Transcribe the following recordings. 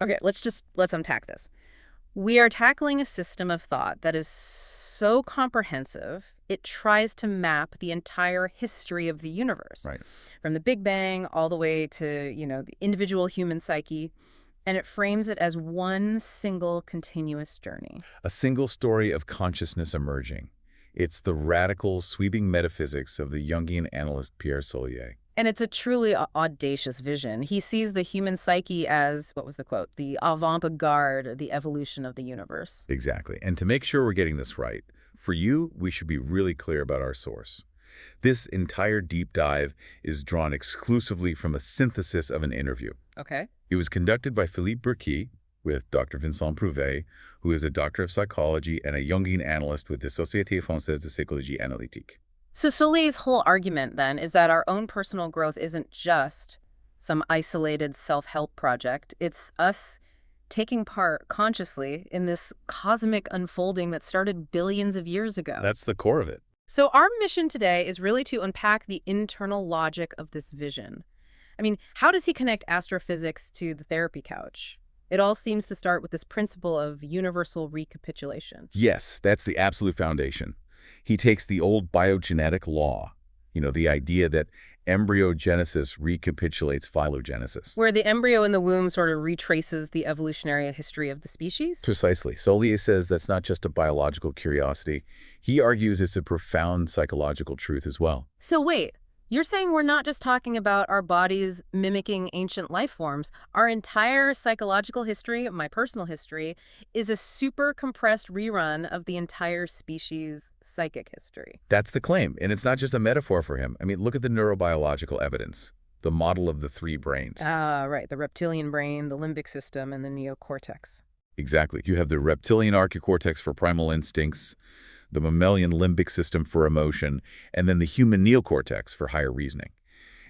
Okay, let's unpack this. We are tackling a system of thought that is so comprehensive, it tries to map the entire history of the universe. Right. From the Big Bang all the way to, the individual human psyche, and it frames it as one single continuous journey. A single story of consciousness emerging. It's the radical, sweeping metaphysics of the Jungian analyst Pierre Solié. And it's a truly audacious vision. He sees the human psyche as, what was the quote, the avant-garde, the evolution of the universe. Exactly. And to make sure we're getting this right, for you, we should be really clear about our source. This entire deep dive is drawn exclusively from a synthesis of an interview. Okay. It was conducted by Philippe Berqui with Dr. Vincent Prouvé, who is a doctor of psychology and a Jungian analyst with the Société Française de Psychologie Analytique. So Solié's whole argument, then, is that our own personal growth isn't just some isolated self-help project. It's us taking part consciously in this cosmic unfolding that started billions of years ago. That's the core of it. So our mission today is really to unpack the internal logic of this vision. I mean, how does he connect astrophysics to the therapy couch? It all seems to start with this principle of universal recapitulation. Yes, that's the absolute foundation. He takes the old biogenetic law, the idea that embryogenesis recapitulates phylogenesis. Where the embryo in the womb sort of retraces the evolutionary history of the species? Precisely. Solié says that's not just a biological curiosity. He argues it's a profound psychological truth as well. So wait, you're saying we're not just talking about our bodies mimicking ancient life forms. Our entire psychological history, my personal history, is a super compressed rerun of the entire species' psychic history. That's the claim, and it's not just a metaphor for him. I mean, look at the neurobiological evidence, the model of the three brains. Right, the reptilian brain, the limbic system, and the neocortex. Exactly. You have the reptilian archecortex for primal instincts, the mammalian limbic system for emotion, and then the human neocortex for higher reasoning.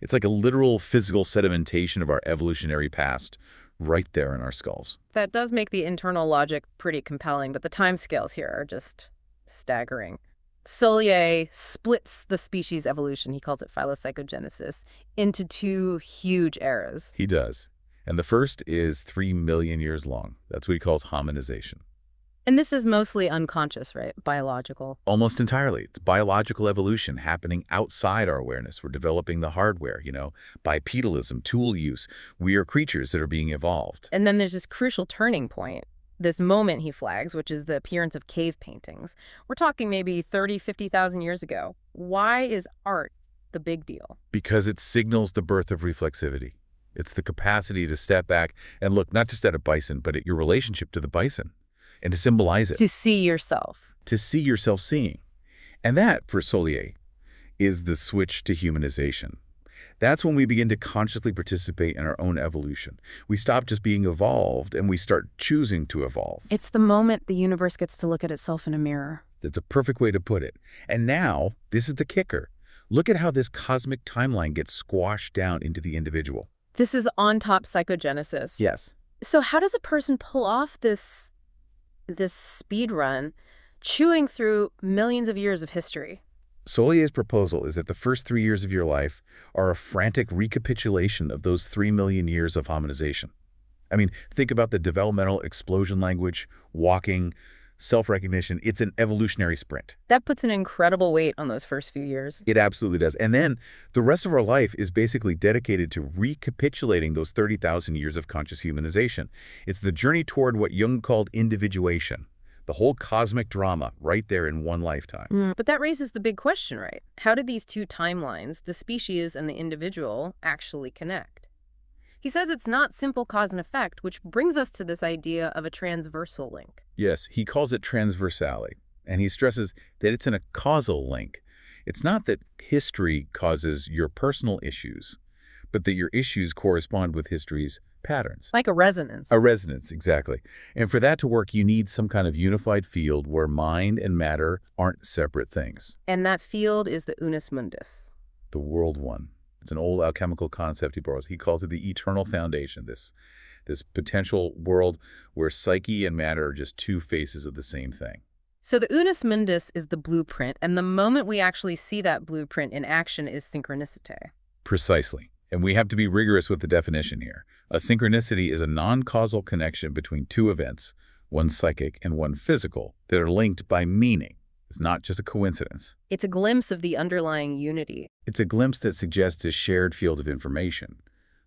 It's like a literal physical sedimentation of our evolutionary past right there in our skulls. That does make the internal logic pretty compelling, but the timescales here are just staggering. Solié splits the species evolution, he calls it Phylogenesis, into two huge eras. He does. And the first is 3 million years long. That's what he calls hominization. And this is mostly unconscious, right? Biological. Almost entirely. It's biological evolution happening outside our awareness. We're developing the hardware, bipedalism, tool use. We are creatures that are being evolved. And then there's this crucial turning point, this moment he flags, which is the appearance of cave paintings. We're talking maybe 30, 50,000 years ago. Why is art the big deal? Because it signals the birth of reflexivity. It's the capacity to step back and look not just at a bison, but at your relationship to the bison. And to symbolize it. To see yourself. To see yourself seeing. And that, for Solié, is the switch to humanization. That's when we begin to consciously participate in our own evolution. We stop just being evolved and we start choosing to evolve. It's the moment the universe gets to look at itself in a mirror. That's a perfect way to put it. And now, this is the kicker. Look at how this cosmic timeline gets squashed down into the individual. This is on top psychogenesis. Yes. So how does a person pull off this speed run, chewing through millions of years of history? Solié's proposal is that the first 3 years of your life are a frantic recapitulation of those 3 million years of hominization. I mean, think about the developmental explosion language, walking, self-recognition. It's an evolutionary sprint. That puts an incredible weight on those first few years. It absolutely does. And then the rest of our life is basically dedicated to recapitulating those 30,000 years of conscious humanization. It's the journey toward what Jung called individuation, the whole cosmic drama right there in one lifetime. But that raises the big question, right? How did these two timelines, the species and the individual, actually connect? He says it's not simple cause and effect, which brings us to this idea of a transversal link. Yes, he calls it transversality, and he stresses that it's in a causal link. It's not that history causes your personal issues, but that your issues correspond with history's patterns. Like a resonance. A resonance, exactly. And for that to work, you need some kind of unified field where mind and matter aren't separate things. And that field is the Unus Mundus. The world one. It's an old alchemical concept he borrows. He calls it the eternal foundation, this potential world where psyche and matter are just two faces of the same thing. So the Unus Mundus is the blueprint, and the moment we actually see that blueprint in action is synchronicity. Precisely. And we have to be rigorous with the definition here. A synchronicity is a non-causal connection between two events, one psychic and one physical, that are linked by meaning. It's not just a coincidence. It's a glimpse of the underlying unity. It's a glimpse that suggests a shared field of information.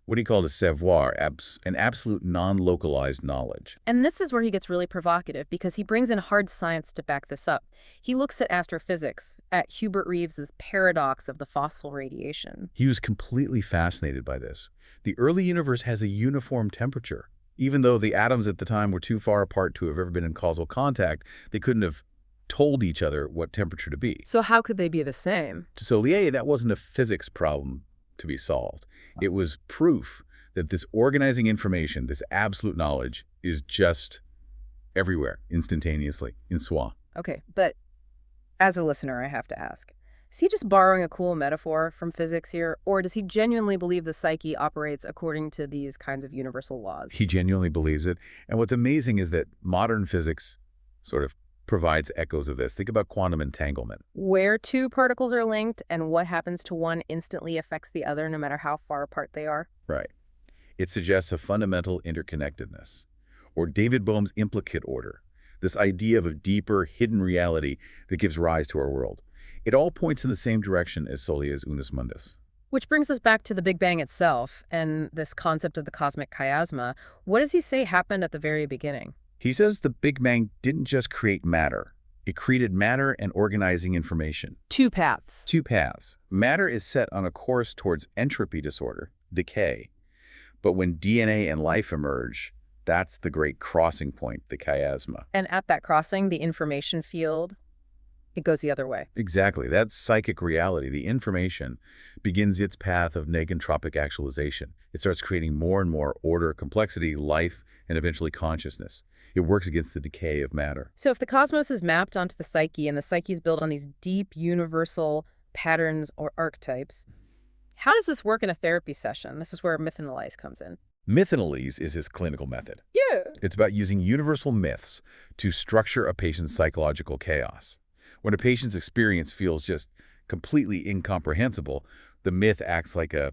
What he called a savoir, an absolute non-localized knowledge. And this is where he gets really provocative, because he brings in hard science to back this up. He looks at astrophysics, at Hubert Reeves's paradox of the fossil radiation. He was completely fascinated by this. The early universe has a uniform temperature. Even though the atoms at the time were too far apart to have ever been in causal contact, they couldn't have told each other what temperature to be. So how could they be the same? To Solié, that wasn't a physics problem to be solved. It was proof that this organizing information, this absolute knowledge, is just everywhere, instantaneously, in soi. Okay, but as a listener, I have to ask, is he just borrowing a cool metaphor from physics here, or does he genuinely believe the psyche operates according to these kinds of universal laws? He genuinely believes it. And what's amazing is that modern physics sort of provides echoes of this. Think about quantum entanglement. Where two particles are linked and what happens to one instantly affects the other no matter how far apart they are. Right. It suggests a fundamental interconnectedness. Or David Bohm's implicate order, this idea of a deeper, hidden reality that gives rise to our world. It all points in the same direction as Solié's Unus Mundus. Which brings us back to the Big Bang itself and this concept of the cosmic chiasma. What does he say happened at the very beginning? He says the Big Bang didn't just create matter. It created matter and organizing information. Two paths. Two paths. Matter is set on a course towards entropy disorder, decay. But when DNA and life emerge, that's the great crossing point, the chiasma. And at that crossing, the information field, it goes the other way. Exactly. That's psychic reality. The information begins its path of negentropic actualization. It starts creating more and more order, complexity, life, and eventually consciousness. It works against the decay of matter. So if the cosmos is mapped onto the psyche and the psyche is built on these deep universal patterns or archetypes, how does this work in a therapy session? This is where mythanalyze comes in. Mythanalyse is his clinical method. Yeah. It's about using universal myths to structure a patient's psychological chaos. When a patient's experience feels just completely incomprehensible, the myth acts like a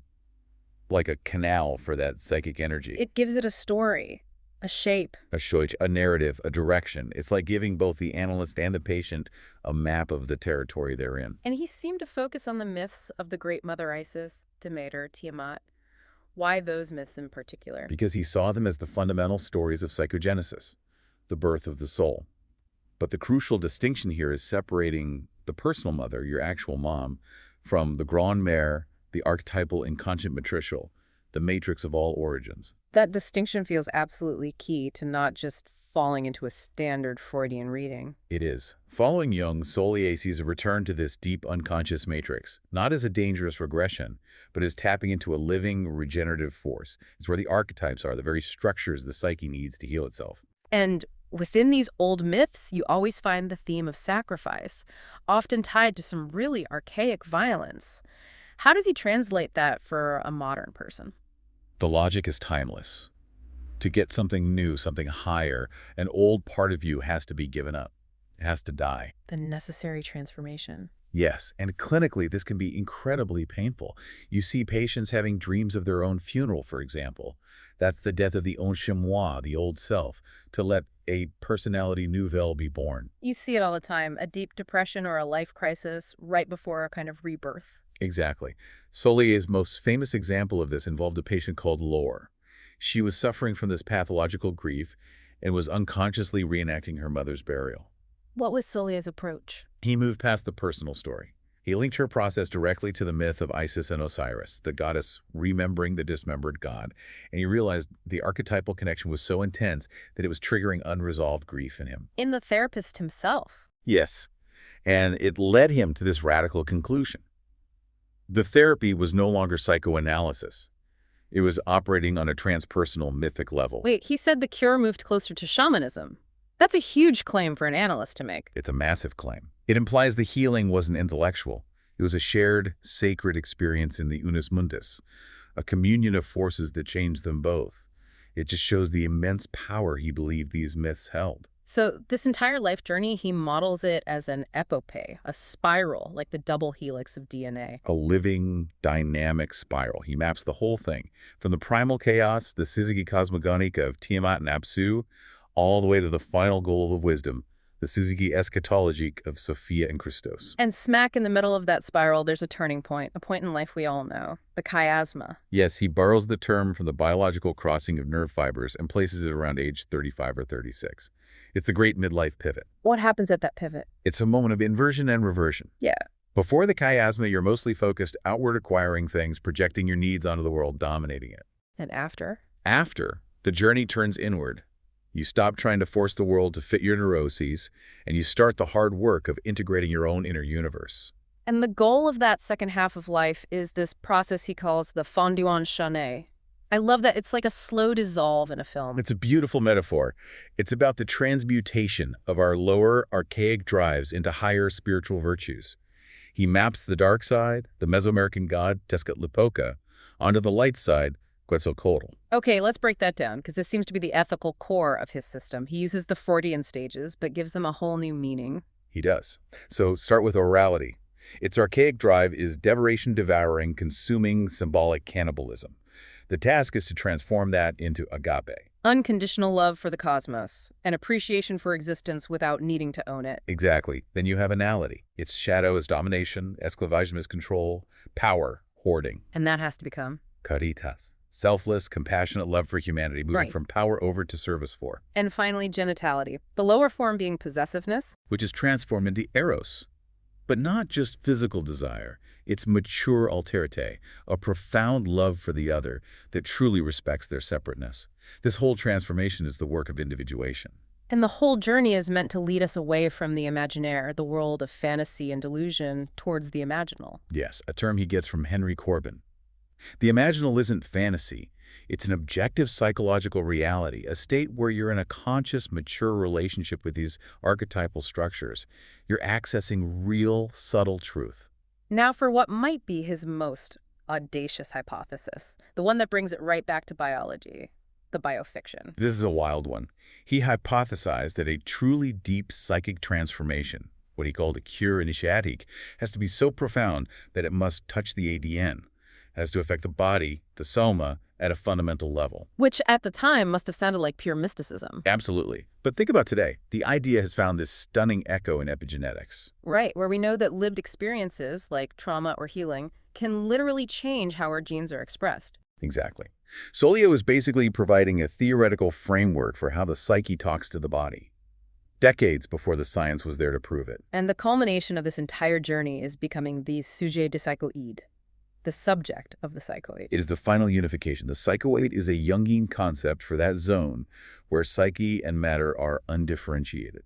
canal for that psychic energy. It gives it a story. A shape. A narrative, a direction. It's like giving both the analyst and the patient a map of the territory they're in. And he seemed to focus on the myths of the great Mother Isis, Demeter, Tiamat. Why those myths in particular? Because he saw them as the fundamental stories of psychogenesis, the birth of the soul. But the crucial distinction here is separating the personal mother, your actual mom, from the grand mère, the archetypal inconscient matricial, the matrix of all origins. That distinction feels absolutely key to not just falling into a standard Freudian reading. It is. Following Jung, Solié sees a return to this deep unconscious matrix, not as a dangerous regression, but as tapping into a living, regenerative force. It's where the archetypes are, the very structures the psyche needs to heal itself. And within these old myths, you always find the theme of sacrifice, often tied to some really archaic violence. How does he translate that for a modern person? The logic is timeless. To get something new, something higher, an old part of you has to be given up. It has to die. The necessary transformation. Yes, and clinically, this can be incredibly painful. You see patients having dreams of their own funeral, for example. That's the death of the ancien moi, the old self, to let a personality nouvelle be born. You see it all the time, a deep depression or a life crisis right before a kind of rebirth. Exactly. Solié's most famous example of this involved a patient called Laure. She was suffering from this pathological grief and was unconsciously reenacting her mother's burial. What was Solié's approach? He moved past the personal story. He linked her process directly to the myth of Isis and Osiris, the goddess remembering the dismembered god, and he realized the archetypal connection was so intense that it was triggering unresolved grief in him. In the therapist himself. Yes, and it led him to this radical conclusion. The therapy was no longer psychoanalysis. It was operating on a transpersonal mythic level. Wait, he said the cure moved closer to shamanism. That's a huge claim for an analyst to make. It's a massive claim. It implies the healing wasn't intellectual. It was a shared, sacred experience in the Unus Mundus, a communion of forces that changed them both. It just shows the immense power he believed these myths held. So this entire life journey, he models it as an epopee, a spiral, like the double helix of DNA. A living, dynamic spiral. He maps the whole thing, from the primal chaos, the syzygy cosmogonic of Tiamat and Apsu, all the way to the final goal of wisdom, the syzygy eschatology of Sophia and Christos. And smack in the middle of that spiral, there's a turning point, a point in life we all know, the chiasma. Yes, he borrows the term from the biological crossing of nerve fibers and places it around age 35 or 36. It's the great midlife pivot. What happens at that pivot? It's a moment of inversion and reversion. Yeah. Before the chiasma, you're mostly focused outward acquiring things, projecting your needs onto the world, dominating it. And after? After, the journey turns inward. You stop trying to force the world to fit your neuroses, and you start the hard work of integrating your own inner universe. And the goal of that second half of life is this process he calls the fondu enchaîné. I love that it's like a slow dissolve in a film. It's a beautiful metaphor. It's about the transmutation of our lower, archaic drives into higher spiritual virtues. He maps the dark side, the Mesoamerican god Tezcatlipoca, onto the light side, Quetzalcoatl. Okay, let's break that down, because this seems to be the ethical core of his system. He uses the Fortean stages, but gives them a whole new meaning. He does. So start with orality. Its archaic drive is devoration, devouring, consuming, symbolic cannibalism. The task is to transform that into agape. Unconditional love for the cosmos, an appreciation for existence without needing to own it. Exactly. Then you have anality. Its shadow is domination, esclavagism is control, power, hoarding. And that has to become? Caritas. Selfless, compassionate love for humanity, moving Right. from power over to service for. And finally, genitality. The lower form being possessiveness. Which is transformed into eros. But not just physical desire. It's mature alterite, a profound love for the other that truly respects their separateness. This whole transformation is the work of individuation. And the whole journey is meant to lead us away from the imaginaire, the world of fantasy and delusion, towards the imaginal. Yes, a term he gets from Henry Corbin. The imaginal isn't fantasy. It's an objective psychological reality, a state where you're in a conscious, mature relationship with these archetypal structures. You're accessing real, subtle truth. Now for what might be his most audacious hypothesis, the one that brings it right back to biology, the biofiction. This is a wild one. He hypothesized that a truly deep psychic transformation, what he called a cure initiatique, has to be so profound that it must touch the ADN. It has to affect the body, the soma, at a fundamental level. Which at the time must have sounded like pure mysticism. Absolutely. But think about today. The idea has found this stunning echo in epigenetics. Right, where we know that lived experiences, like trauma or healing, can literally change how our genes are expressed. Exactly. Solié is basically providing a theoretical framework for how the psyche talks to the body, decades before the science was there to prove it. And the culmination of this entire journey is becoming the sujet de psychoid, the subject of the psychoid. It is the final unification. The psychoid is a Jungian concept for that zone where psyche and matter are undifferentiated.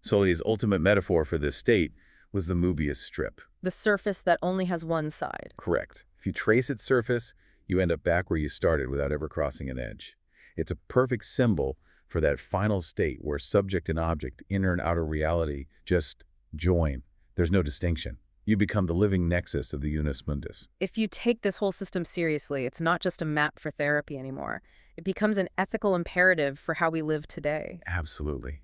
Solié's ultimate metaphor for this state was the Mobius strip. The surface that only has one side. Correct. If you trace its surface, you end up back where you started without ever crossing an edge. It's a perfect symbol for that final state where subject and object, inner and outer reality, just join. There's no distinction. You become the living nexus of the Unus Mundus. If you take this whole system seriously, it's not just a map for therapy anymore. It becomes an ethical imperative for how we live today. Absolutely.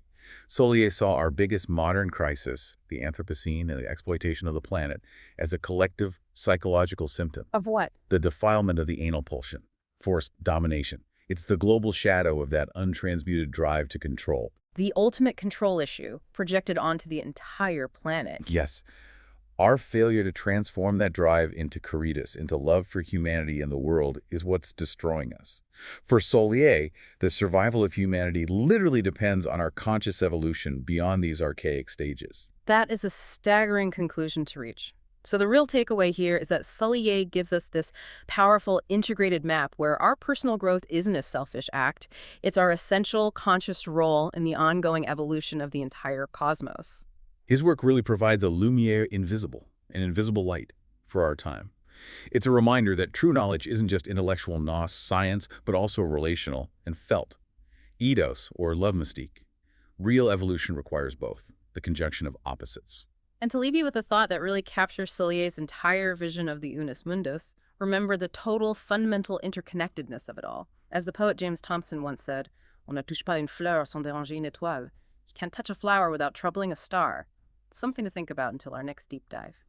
Solié saw our biggest modern crisis, the Anthropocene and the exploitation of the planet, as a collective psychological symptom. Of what? The defilement of the anal pulsion, forced domination. It's the global shadow of that untransmuted drive to control. The ultimate control issue projected onto the entire planet. Yes. Our failure to transform that drive into caritas, into love for humanity and the world, is what's destroying us. For Solié, the survival of humanity literally depends on our conscious evolution beyond these archaic stages. That is a staggering conclusion to reach. So the real takeaway here is that Solié gives us this powerful integrated map where our personal growth isn't a selfish act. It's our essential conscious role in the ongoing evolution of the entire cosmos. His work really provides a lumiere invisible, an invisible light, for our time. It's a reminder that true knowledge isn't just intellectual nous, science, but also relational and felt. Eidos, or love mystique. Real evolution requires both, the conjunction of opposites. And to leave you with a thought that really captures Solié's entire vision of the Unus Mundus, remember the total fundamental interconnectedness of it all. As the poet James Thompson once said, "On ne touche pas une fleur sans déranger une étoile." You can't touch a flower without troubling a star. Something to think about until our next deep dive.